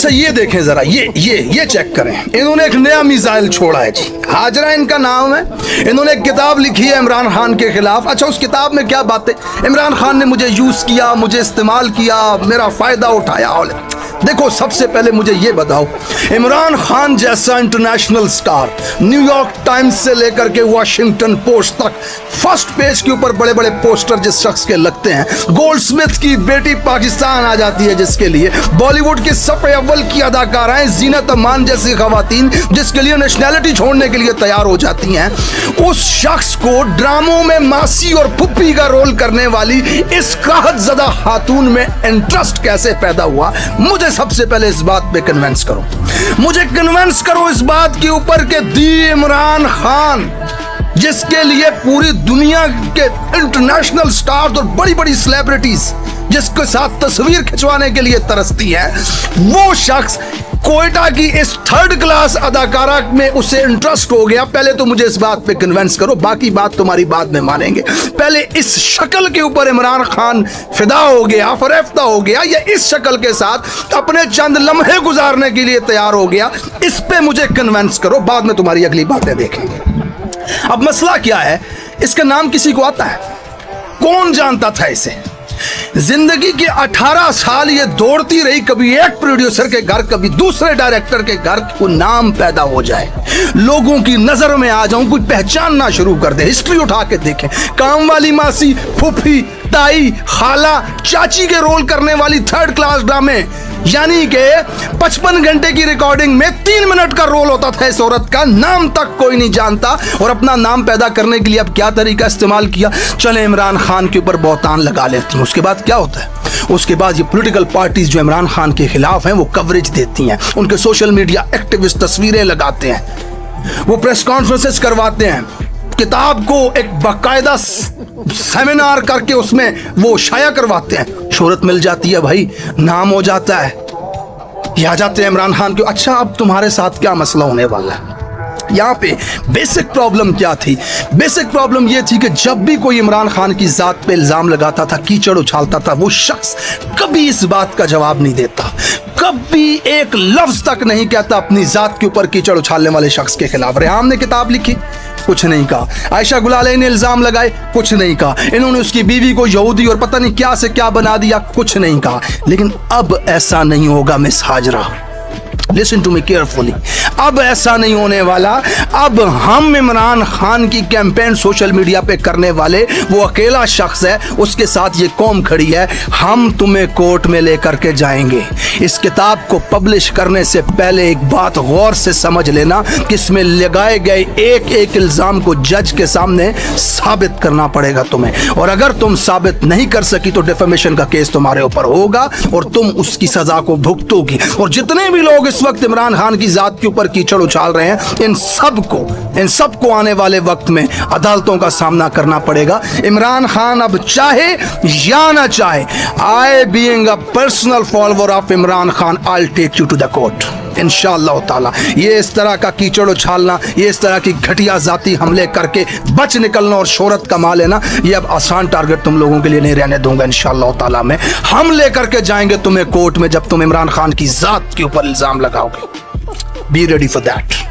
अच्छा ये देखें जरा, ये चेक करें, इन्होंने एक नया मिसाइल छोड़ा है जी, हाजरा इनका नाम है। इन्होंने एक किताब लिखी है इमरान खान के खिलाफ। अच्छा उस किताब में क्या बातें, इमरान खान ने मुझे यूज किया, मुझे इस्तेमाल किया, मेरा फायदा उठाया। देखो सबसे पहले मुझे ये बताओ, इमरान खान जैसा इंटरनेशनल स्टार, न्यूयॉर्क टाइम्स से लेकर के वॉशिंगटन पोस्ट तक फर्स्ट पेज के ऊपर बड़े बड़े पोस्टर जिस शख्स के लगते हैं, गोल्डस्मिथ की बेटी पाकिस्तान आ जाती है जिसके लिए, बॉलीवुड के सफ़े अव्वल की अदाकाराएं जीनत अमान जैसी खवातीन जिसके लिए नेशनैलिटी छोड़ने के लिए तैयार हो जाती हैं, उस शख्स को ड्रामों में मासी और पुप्पी का रोल करने वाली इस काहत ज़दा खातून में इंटरेस्ट कैसे पैदा हुआ? मुझे सबसे पहले इस बात पे कन्विंस करो, मुझे कन्विंस करो इस बात के ऊपर कि दी इमरान खान जिसके लिए पूरी दुनिया के इंटरनेशनल स्टार्स और बड़ी बड़ी सेलिब्रिटीज जिसके साथ तस्वीर खिंचवाने के लिए तरसती है, वो शख्स कोयटा की इस थर्ड क्लास अदाकारा में उसे इंटरेस्ट हो गया। पहले तो मुझे इस बात पे कन्विंस करो, बाकी बात तुम्हारी बाद में मानेंगे। पहले इस शक्ल के ऊपर इमरान खान फिदा हो गया, फरेफ्ता हो गया, या इस शक्ल के साथ अपने चंद लम्हे गुजारने के लिए तैयार हो गया, इस पे मुझे कन्विंस करो, बाद में तुम्हारी अगली बातें देखेंगे। अब मसला क्या है, इसका नाम किसी को आता है? कौन जानता था इसे? जिंदगी के 18 साल ये दौड़ती रही, कभी एक प्रोड्यूसर के घर, कभी दूसरे डायरेक्टर के घर, को नाम पैदा हो जाए, लोगों की नजर में आ जाऊं, कोई पहचानना शुरू कर दे। हिस्ट्री उठा के देखें, काम वाली मासी, फूफी, ताई, खाला, चाची के रोल करने वाली थर्ड क्लास ड्रामे, यानी कि 55 घंटे की रिकॉर्डिंग में 3 मिनट का रोल होता था इस औरत का, नाम तक कोई नहीं जानता। और अपना नाम पैदा करने के लिए अब क्या तरीका इस्तेमाल किया, चले इमरान खान के ऊपर बहुतान लगा लेती हैं। उसके बाद क्या होता है, उसके बाद ये पॉलिटिकल पार्टीज जो इमरान खान के खिलाफ हैं वो कवरेज देती हैं, उनके सोशल मीडिया एक्टिविस्ट तस्वीरें लगाते हैं, वो प्रेस कॉन्फ्रेंसेस करवाते हैं, किताब को एक बाकायदा सेमिनार करके उसमें वो शाया करवाते हैं, शोहरत मिल जाती है भाई, नाम हो जाता है, ये आ जाते हैं इमरान खान के। अच्छा अब तुम्हारे साथ क्या मसला होने वाला है? यहाँ पे बेसिक प्रॉब्लम क्या थी? बेसिक प्रॉब्लम ये थी कि जब भी कोई इमरान खान की जात पे इल्जाम लगाता था, कीचड़ उछालता था, वो शख्स कभी इस बात का जवाब नहीं देता, कभी एक लफ्ज तक नहीं कहता अपनी जात के ऊपर कीचड़ उछालने वाले शख्स के खिलाफ। रेहाम ने किताब लिखी, कुछ नहीं कहा। आयशा गुलाले ने इल्जाम लगाए, कुछ नहीं कहा। इन्होंने उसकी बीवी को यहूदी और पता नहीं क्या से क्या बना दिया, कुछ नहीं कहा। लेकिन अब ऐसा नहीं होगा miss Hajra, listen to me carefully, अब ऐसा नहीं होने वाला। अब हम इमरान खान की कैंपेन सोशल मीडिया पे करने वाले, वो अकेला शख्स है, उसके साथ ये कौम खड़ी है, हम तुम्हें कोर्ट में लेकर के जाएंगे। इस किताब को पब्लिश करने से पहले एक बात गौर से समझ लेना कि इसमें लगाए गए एक एक इल्जाम को जज के सामने साबित करना पड़ेगा तुम्हें, और अगर तुम साबित नहीं कर सकी तो डिफेमेशन का केस तुम्हारे ऊपर होगा और तुम उसकी सजा को भुगतोगी। और जितने भी लोग इस वक्त इमरान खान की जात के ऊपर कीचड़ उछाल रहे हैं, इन सबको आने वाले वक्त में अदालतों का सामना करना पड़ेगा। इमरान खान अब चाहे या ना चाहे, I being a personal follower of Imran Khan, I take you to the court इंशाअल्लाह ताला। ये इस तरह का कीचड़ उछालना, ये इस तरह की घटिया जाती हमले करके बच निकलना और शोहरत कमा लेना, ये अब आसान टारगेट तुम लोगों के लिए नहीं रहने दूंगा इंशाअल्लाह ताला। में हम लेकर के जाएंगे तुम्हें कोर्ट में जब तुम इमरान खान की जात के ऊपर इल्जाम लगाओगे। Be ready for that.